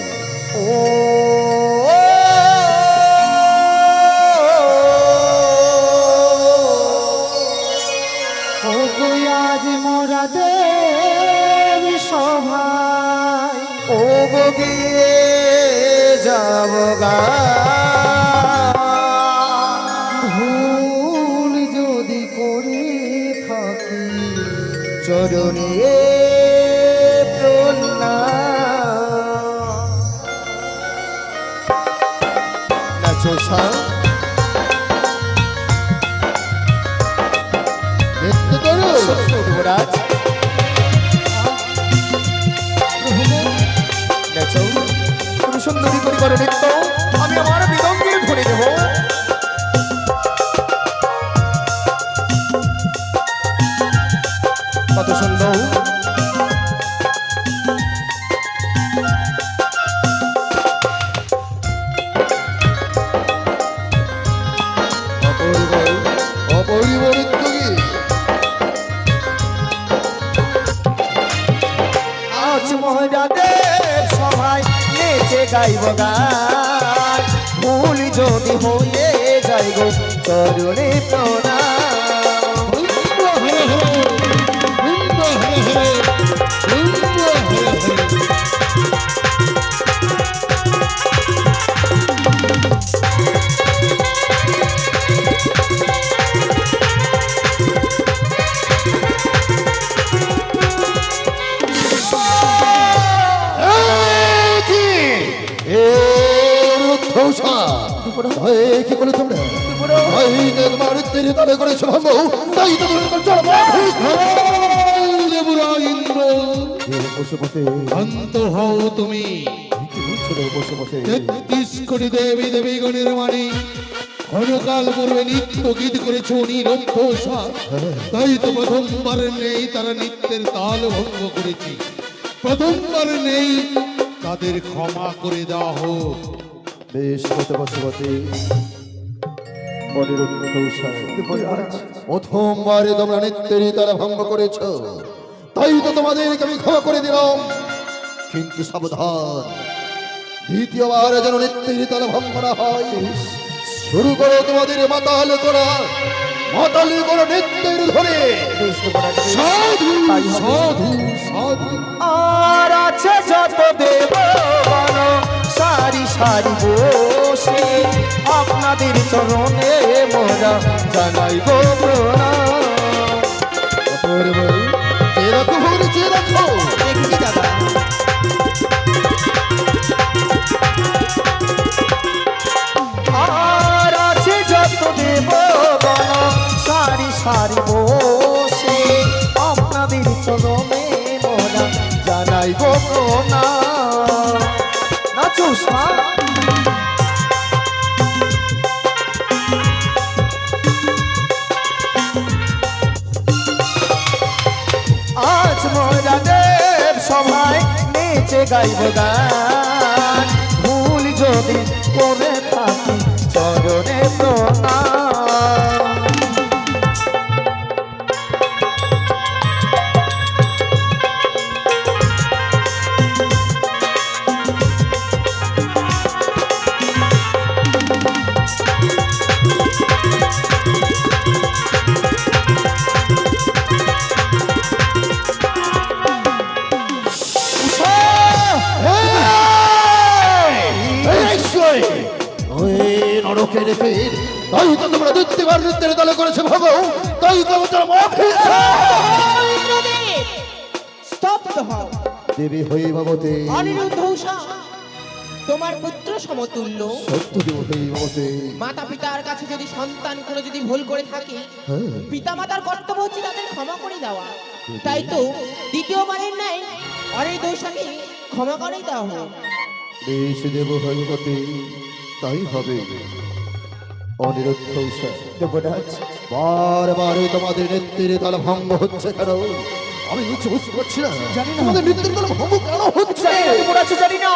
ও গো আজ মোরা দেব সভায়, ও গিয়ে যাব গা, ভুল যদি করে থাকি চরণে প্রণাম। নাচো সা, নৃত্য করো। দেবরাজ, নাচো, তুমি সুন্দরী করে করো নৃত্য, আমি আমার মৃদঙ্গের ধরে দেব। কত সুন্দর অপূর্ব অপূর্ব নৃত্য গীত। আজ মহাদেব সবাই নেচে গাইব গান, ভুল যদি হয়ে যাই গো চরণে প্রণাম। কি বলে তোমরা তোমার নৃত্যের তলে করেছো ভাবো, তাই তো দেবরাজ ইন্দ্র, পশুপতি শান্ত হও তুমি। পশুপতি 33 কোটি দেবী দেবীগণের মানে ক্ষণকাল পূর্বে নৃত্য গীত করেছ নিরন্তষা, তাই তো প্রথমবার নেই তারা নৃত্যের তাল ভঙ্গ করেছে, প্রথমবার নেই তাদের ক্ষমা করে দেওয়া হোক। বেশ পশুপতি প্রথমবারে তোমরা নৃত্যের তারা ভঙ্গ করেছ, তাই তো তোমাদেরকে আমি ক্ষমা করে দিলাম, কিন্তু সাবধান, দ্বিতীয়বার যেন নৃত্যের তারা ভঙ্গ না হয়। শুরু করো তোমাদের মাতাল করা নৃত্যের ধরে। সাধু সাধু সাধু। আর আছে যত দেবগণ সারি সারি বসে বসে আপনাদের চরণে মোরা জানাইব প্রণাম। অপূর্ব, চেয়ে রাখো ভৌরি, চেয়ে রাখো। দেখছি দাদা। আর আছে যত দেবগণ সারি সারি বসে আপনাদের চরণে মোরা জানাইব প্রণাম। নাচো সা আজ মোরা দেব সভায় নেচে গাইব গান, ভুল যদি করে থাকি চরণে প্রণাম। নরকের পীর, তাই তো তোমরা দ্বিতীয়বার নৃত্যের দলে করেছে ভগ, তাই তো স্তব্ধ হও। দেবী হইবাবতী, অনিরুদ্ধ উষা, তোমার পুত্র সমতুল্য সত্য দেব হইবাবতী। মাতা পিতার কাছে যদি সন্তান কোনো যদি ভুল করে থাকে, হ্যাঁ, পিতা মাতার কর্তব্য হচ্ছে তাদের ক্ষমা করে দেওয়া। তাই তো দ্বিতীয়বারের ন্যায় অনিরুদ্ধ উষাকে ক্ষমা করেই দেওয়া হোক। বেশ দেব হইবাবতী, তাই হবে। অনিরুদ্ধ উষা, দেবরাজ বারবার তোমাদের নৃত্যের দল ভঙ্গ হচ্ছে কেন? আমি কিছু বুঝতে পারছি না। জানি না। তোমাদের নৃত্যের দল ভঙ্গ কেন হচ্ছে? দেবরাজ জানি না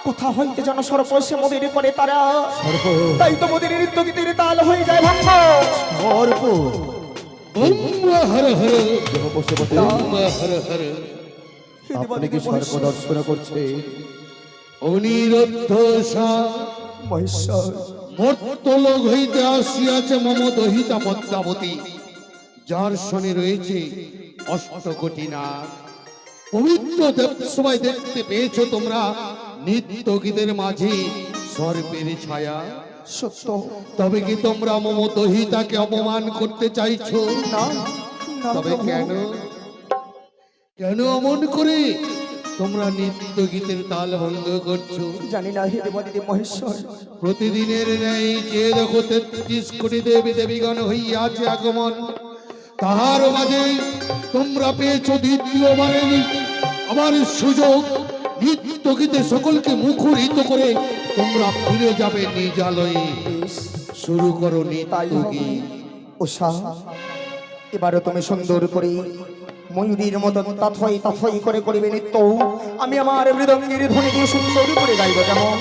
কোথা হইতে যেন সর্বস্ব মোদের করে তারা, সর্প, তাই তো মোদের নৃত্য গীতের তাল হয়ে যায় ভঙ্গ। সর্প, হর হর দেবপশুপতি, হর হর। আপনি কি সর্প দর্শন করছে? অনিরুদ্ধ মহেশ্বর মর্তলোক হইতে আসিয়াছে মম দহিতা পদ্মাবতী, যার সনে রয়েছে অষ্টকোটি নাগ। পবিত্র দেবসভায় দেখতে পেয়েছো তোমরা নিত্য গীতের মাঝে সর্পের ছায়া। সত্য তবে কি তোমরা মম দহিতাকে অপমান করতে চাইছো? না না তবে প্রভু। কেন কেন অমন করে তোমরা নিত্য গীতের তাল ভঙ্গ করছো? জানি না হে দেবাদিদেব মহেশ্বর। প্রতিদিনের ন্যায় যে দেখো 33 কোটি দেবী দেবীগণ হইয়াছে আগমন, তাহার মাঝে তোমরা পেয়েছো দ্বিতীয়বারের আমার সুযোগ। নিত্য গীতে সকলকে মুখরিত করে তোমরা ফিরে যাবে নিজালয়ে। শুরু করো তাই নিত্য হবে। গীত। উষা, এবারও তুমি সুন্দর করে ময়ূরীর মতো তাথই তাথই করে করিবে নৃত্য। আমি আমার মৃদঙ্গের ধ্বনি দিয়ে সুন্দর করে গাইব কেমন।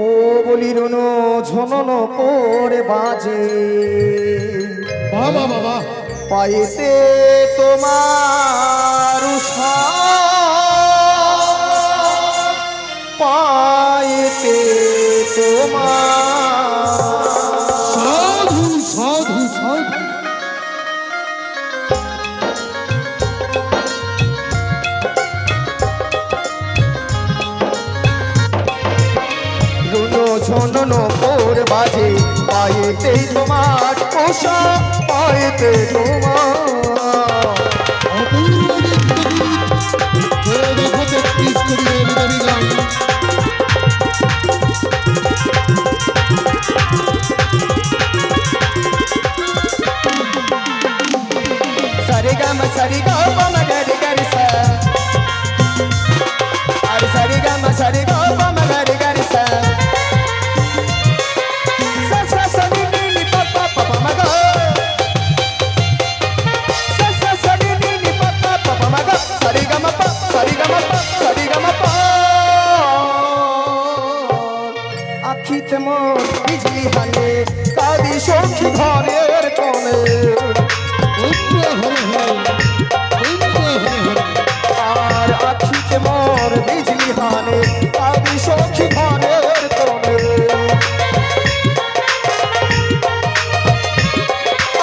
ও বলি রুনো ঝনন করে বাজে, বাবা বাবা পাইতে তোমার উষা, পাইতে তোমার সাধু সাধু সাধু। রুনো ঝননো কোর বাজে, পাইতে তোমার উষা, পাইতে তোমার। অপূর্ব নিত্য গীত, যে দেখো 33 কোটি দেবী দেবীগণ। సరిగమ సరిగమ గరి గరి స, అరి సరిగమ సరిగమ గరి గరి స, స స స ని ని ని ప ప ప ప మ గ, స స స ని ని ని ప ప ప ప మ గ, సరిగమ ప సరిగమ ప సరిగమ ప। আখিতে মোর বিজলি হানে কাদি সখী ঘরের কোণে, আর আখিতে মোর বিজলি হানে কাদি সখী ঘরের কোণে।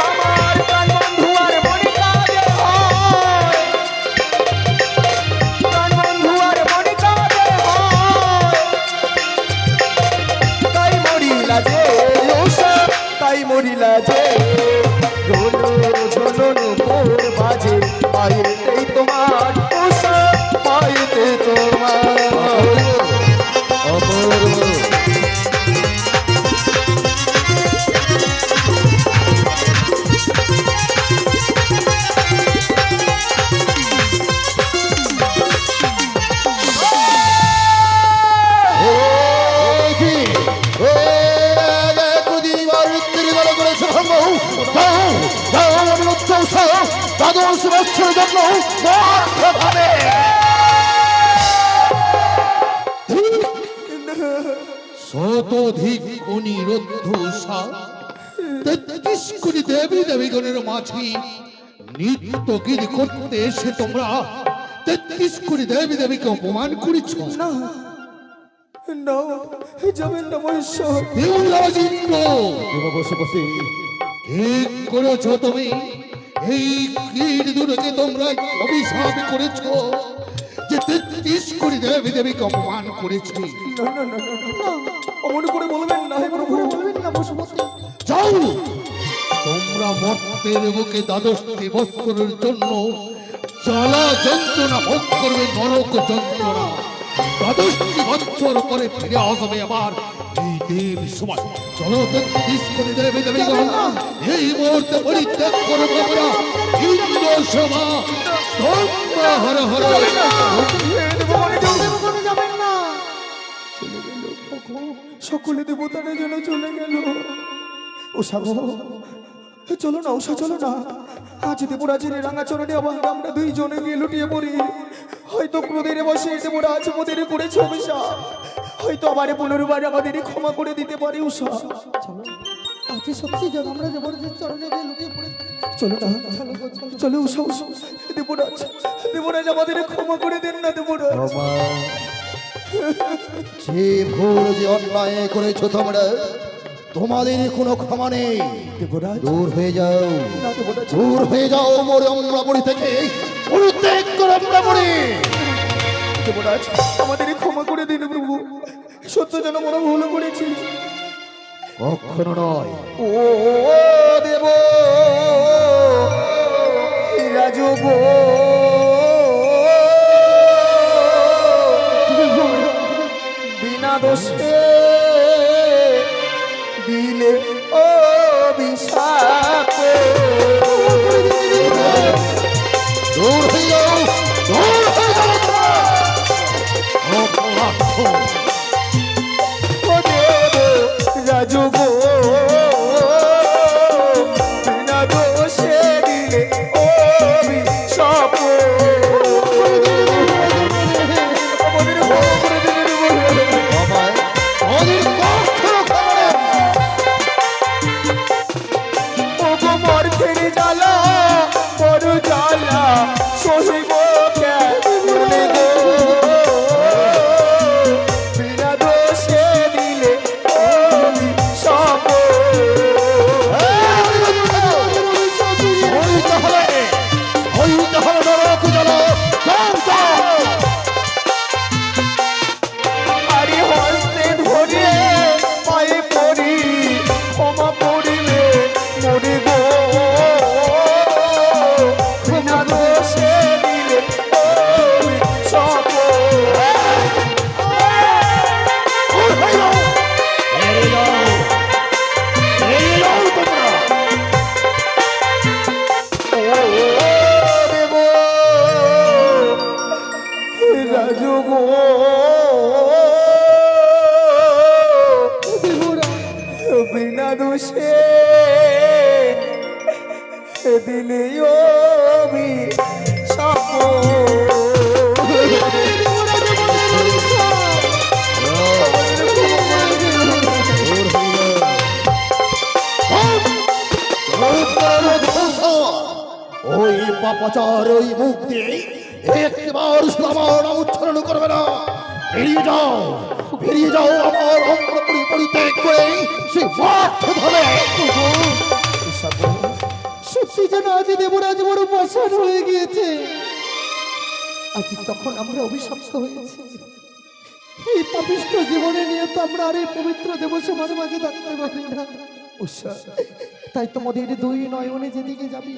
আমার প্রাণ বন্ধু আর মনে কাঁদে হয়, প্রাণ বন্ধু আর মনে কাঁদে হয়, করিলা যে ঝনন মোর বাজে পায়েতেই তোমার উষা পায়েতে তোমার অপূর্ব দ্বাদশ বছরের জন্য মর্তভাবে শতধিক অনিরুদ্ধ উষা ৩৩ কোটি দেবী দেবীগণের মাঝে নৃত্য গীত করতে এসে তোমরা ৩৩ কোটি দেবী দেবীকে অপমান করেছ। না না যাবেন না মহেশ্বর দেবরাজেন্দ্র পশুপতি ঠিক করেছ তুমি। এই কীট দুটোকে তোমরা অভিশাপ করেছ যে ৩৩ কোটি দেবী দেবীকে অপমান করেছে। না না না না না অমন করে বলবেন না হে প্রভু বলবেন না পশুপতি। যাও, তোমরা মর্তের বুকে ১২টি বৎসরের জন্য জ্বালা যন্ত্রণা ভোগ করবে, নরক যন্ত্রণা। ১২টি বৎসর পরে ফিরে আসবে আবার এই দেব সমাজ। চলো ৩৩ কোটি দেবী দেবীগণ এই মুহূর্তে পরিত্যাগ করবো আমরা ইন্দ্র সভা। তোমরা হর হর কোনো যাবেন না। চলে গেল প্রভু, সকলে দেবতারা যেন চলে গেল। উষা গো, চলো না উষা, চলো না। আজ দেবরাজের রাঙাচরণে আবার আমরা দুইজনে গিয়ে লুটিয়ে পড়ি। হয়তো ক্রোধের বসে দেবরাজ মোদের করেছে অভিশাপ, হয়তো আবার পুনর্বার আমাদের ক্ষমা করে দিতে পারে উষা। চলো আজকে সত্যি যেন আমরা দেবরাজের চরণে গিয়ে লুটিয়ে পড়ে। চলো না, চলো গো, চলো। চলো উষা উষা। দেবরাজ দেবরাজ আমাদের ক্ষমা করে দেন না দেবরাজ। ক্ষমা যে ভুল যে অন্যায় করেছো তোমরা, তোমাদের কোনো ক্ষমা নেই। দেবরাজ দূর হয়ে যাও, না দেবরাজ, দূর হয়ে যাও মোর অমরাপুরী থেকে। পরিত্যাগ করো অমরাপুরী। দেবরাজ আমাদের ক্ষমা করে দিন প্রভু, সত্য যেন আমরা ভুল করেছি। কখনো নয়। ও দেব রাজব বিনা দোষে দিলে অভিশাপ। দূর হয়ে যাও, দূর হয়ে যাও তোমরা। অপরাধ। ও দেব রাজব বিনা দোষে দিলে অভিশাপ। আমাদের ক্ষমা করে দিন প্রভু। বাবা, তোমাদের কখনো ক্ষমা নেই। ওগো মর্তের জ্বালা বড় জ্বালা সহিব কেমনে গো, বিনা দোষে দিলে অভিশাপ। হইতে হবে, হইতে হবে নরক জ্বালা। যাও, যাও। আরে হস্তে ধরে পায়ে পড়ি ক্ষমা পড়িলে মরে গো, বিনা দোষে দিলে অভিশাপ। দূর হয়ে যাও। বেরিয়ে যাও, বেরিয়ে যাও তোমরা। ও দেব রাজগ বিনা দোষে দিলে অভিশাপ। ওই পাপাচার ওই মুখ দিয়ে একবার শুধু আমার নাম উচ্চারণ করবে না। বেরিয়ে যাও, বেরিয়ে যাও আমার অমরাপুরী পরিত্যাগ করে সেই মাঠ ধরে। সত্যি যেন আজ দেবরাজ বড় পাষাণ হয়ে গিয়েছে। আজ তখন আমরা অভিশপ্ত হয়েছি। এই পাপিষ্ঠ জীবনে নিয়ে তো আমরা আর এই পবিত্র দেবসভার মাঝে থাকতে পারি না। উষা তাই তোমাদের দুই নয়নে যেদিকে যাবি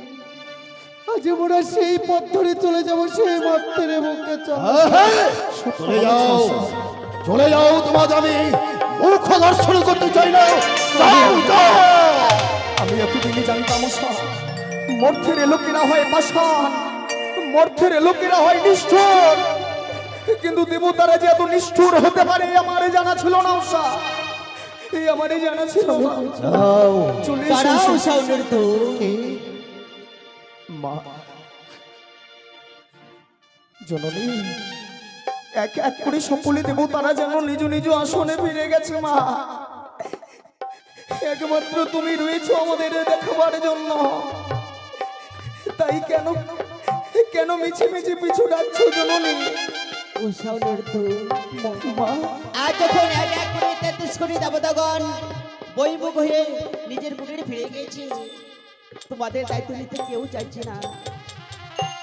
আজ আমরা সেই পথ ধরে চলে যাবো সেই মর্তের বুকে চলে যাও, চলে যাও, তোমাদের আমি মুখ দর্শন করতে চাই না। যাও, যাও। আমি এতদিনে জানতাম মর্থের লোকেরা হয় পাষাণ, মর্থের লোকেরা হয় নিষ্ঠুর, কিন্তু দেবতারা যে এত নিষ্ঠুর হতে পারে আমার জানা ছিল না উষা, এই আমারই জানা ছিল না। যাও। চলে দাঁড়াও এসো উষা অনিরুদ্ধ। মা জননী, এক এক করে সকলে দেবতারা যেন নিজ নিজ আসনে ফিরে গেছে মা, একমাত্র তুমি রয়েছো আমাদের দেখাবার জন্য, তাই কেন কেন মিছে মিছে পিছু ডাকছো জননী? উষা অনিরুদ্ধ, মা আজ যখন এক এক করে 33 কোটি দেবতাগণ বৈমুখ হয়ে নিজের কুটিরে ফিরে গিয়েছে, তোমাদের দায়িত্ব নিতে কেউ চাইছে না,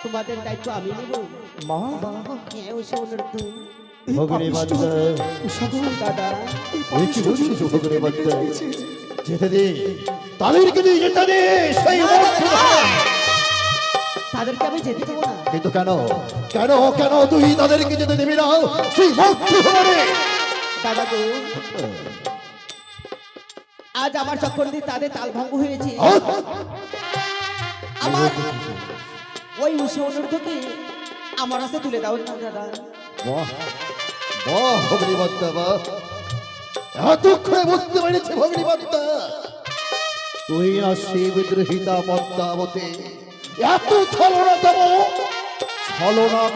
তোমাদের দায়িত্ব আমি নেব। মা হ্যাঁ উষা অনিরুদ্ধ। ভগিনী বাচ্চা, দাদা, এই কি বলছিস ভগিনী বাচ্চা? যেতে দে, তাদেরকে দিয়ে যেতে দে সেই মর্ত। তাদেরকে আমি যেতে দেবো না। কিন্তু কেন, কেন, কেন তুই তাদেরকে যেতে দিবি না সেই মর্ত ঘরে? দাদা গো, আজ আমার চক্কর দিয়ে তাদের তাল ভঙ্গ হয়েছে। আমার ওই উষা অনিরুদ্ধকে আমার হাতে তুলে দাও না দাদা। বাহ, বাহ ভগিনী বাচ্চা, বাহ। এতক্ষণে বুঝতে পেরেছি ভগিনী বাচ্চা, তুই না সেই বিদ্রোহিতা পদ্মাবতী এত ছলনা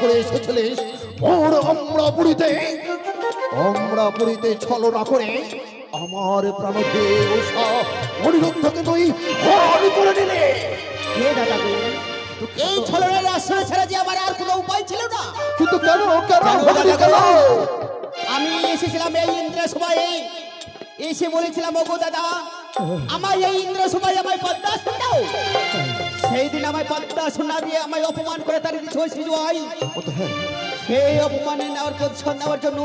করে এসেছিলিস মোর অমরাপুরীতে ছলনা করে আমার প্রাণকে উষা অনিরুদ্ধকে তুই হরণ করে নিলে। হে দাদা গো, এই ছলনার আশ্রয় ছাড়া যে আমার আর কোনো উপায় ছিল না। কিন্তু কেন, কেন কেন ভগিনী, দাদা কেন? গো? আমি এসেছিলাম এই ইন্দ্র সভায়, এসে বলেছিলাম ওগো দাদা, আমার এই ইন্দ্র সভায় আমায় পদ্মাসন দাও। সেই দিন আমায় পদ্মাসন না দিয়ে আমায় অপমান করে তাড়িয়ে দিয়েছে ওই শিশু ভাই। ও তো হ্যাঁ, সেই অপমানে নেওয়ার প্রতিশোধ নেওয়ার জন্য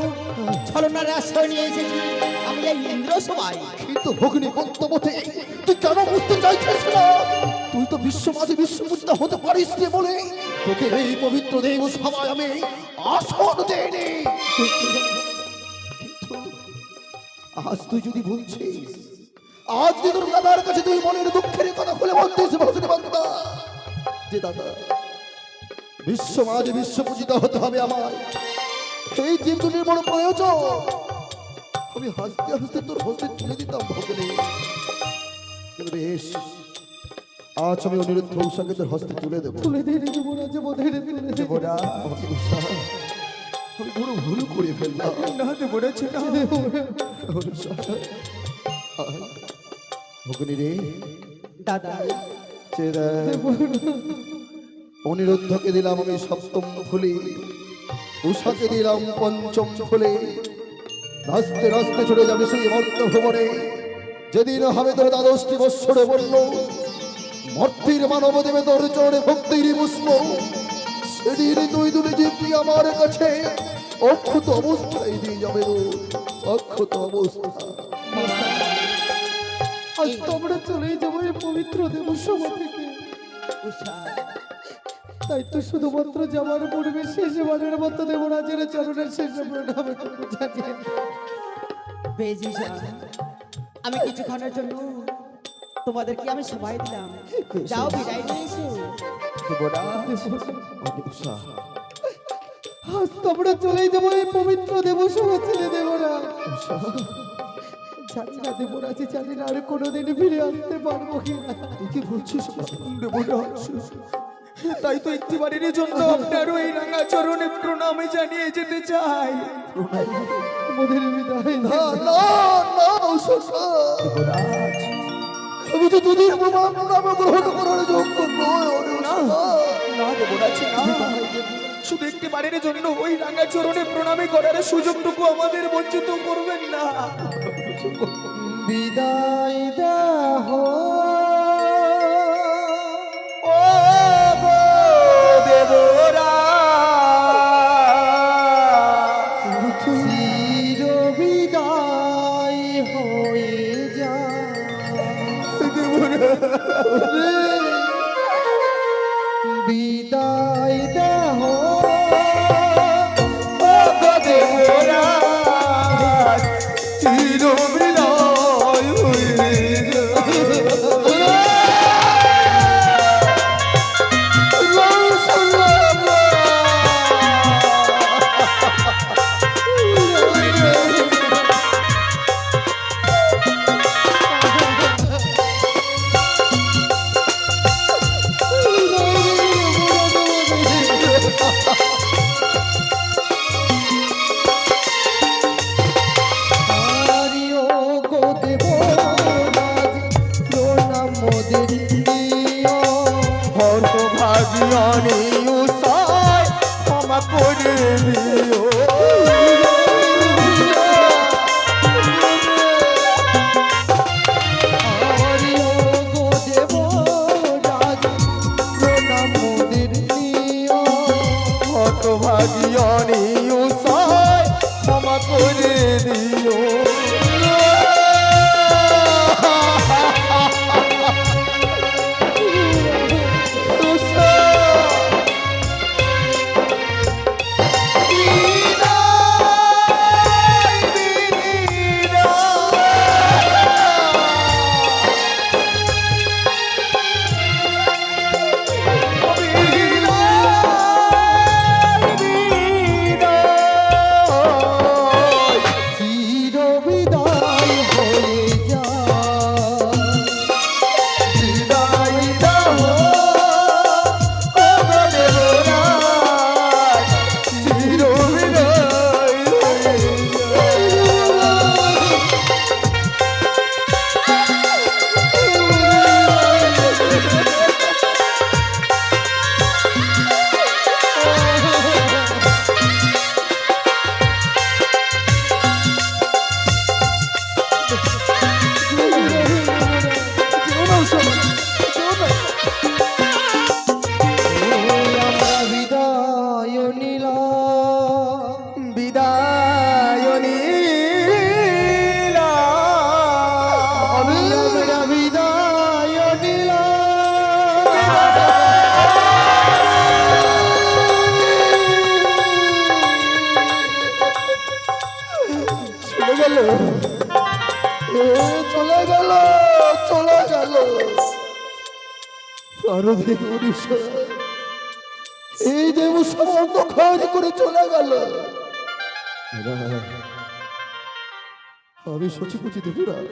ছলনার আশ্রয় নিয়ে এসেছি আমি এই ইন্দ্র সভায়। কিন্তু ভগিনী পদ্মাবতী তুই কেন বুঝতে চাইছিস না? তুই তো বিশ্ব মাঝে বিশ্বপূজিতা হতে পারিস রে বলে তোকে এই পবিত্র দেব সভায় আমি আসন দেইনি। কিন্তু আজ তুই যদি বলছিস, আজ তুই তোর দাদার কাছে তুই মনের দুঃখের কথা খুলে বলতিস ভগিনী পদ্মা, যে দাদা বিশ্ব মাঝে বিশ্বপূজিতা হতে হবে আমায়, এই জীব দুটির বড় প্রয়োজন, আমি হাসতে হাসতে তোর হস্তে তুলে দিতাম ভগিনী। কিন্তু বেশ, আজ আমি অনিরুদ্ধ উষাকে তোর হস্তে তুলে দেবো। তুলে দিয়ে দেবো না, যে বোধহয় তুলে দেবো দেবরা, আমাকে উষা, আমি বড় ভুল করে ফেললাম। না দেবো না, ছিল উষা, ভগিনী রে, দাদা চেরা অনিরুদ্ধকে দিলাম আমি সপ্তম ফুলে, উষাকে দিলাম পঞ্চম ফুলে। রাস্তে রাস্তে চলে যাবে সেই মর্ত ভ্রমণে, যেদিন হবে তোর দ্বাদশটি বৎসরে বলল মর্তির মানব দেবে তোর চরণে ভক্তির পুষ্প, সেদিন তুই তুলে জিপি আমার কাছে অক্ষত অবস্থায় দিয়ে যাবে অক্ষত অবস্থা। আজ তো আমরা চলেই যাবো এই পবিত্র দেবসভা থেকে, উষা, তাই তো শুধুমাত্র যাবার পূর্বে শেষবারের মতো দেবরাজের চরণের শেষ প্রণাম জানিয়ে বেশ উষা, আমি কিছুক্ষণের জন্য তোমাদেরকে আমি সবাই দিলাম, যাও বিদায় নিয়ে এসো। উষা, আজ তো আমরা চলেই যাবো এই পবিত্র দেবসভা ছেড়ে দেবরা। জানি না দেবরাজ, জানি না আর কোনোদিন ফিরে আসতে পারবো কিনা। তুই কি বলছিস? তাই তো একটি বাড়ির জন্য আপনারও এই রাঙা চরণে প্রণামে জানিয়ে যেতে চাই। আমাদের বিদায় না, না, না, উষা, আমি তো দুদিন প্রমাণ গ্রহণ করার যোগ্য নয়। না দেবো না, শুধু একটি বাড়ির জন্য ওই রাঙা চরণে প্রণামে করার সুযোগটুকু আমাদের বঞ্চিত করবেন না। বিদায় দেহ ও গো দেবরা, চির বিদায় হয়ে যা দেবরা বিদায় দেহ দেবরাজ চির বিদায় হয়ে হারিও গো দেবরাজ প্রণাম মোদের নিও হর্ষভাগিয়ানি উষায় ক্ষমা করে দিও হারিও গো দেবরাজ প্রণাম মোদের নিও হর্ষভাগিয়ানি উষায় ক্ষমা করে দিও চির বিদায় হয়ে যা বিদায় দাও ও গো দেবরাজ চির বিদায় হয়ে আমরা বিদায় নিলাম বিদায় নিলাম আমরা বিদায় নিলাম চলে গেল চলে গেল চলে গেল পারবে উড়িষ্যা এই দেব সমন্ত খোঁজ করে চলে গেল আমি সচিপুচি দেবরাজ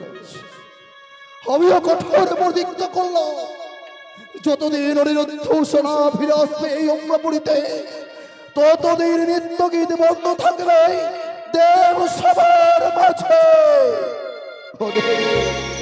আমিও কঠোর প্রতিজ্ঞা করলাম যতদিন অনিরুদ্ধূষণা ফিরে আসবে এই অম্রপুরীতে ততদিন নিত্য গীত বন্ধ থাকবে দেব সবার মাঝে ওদের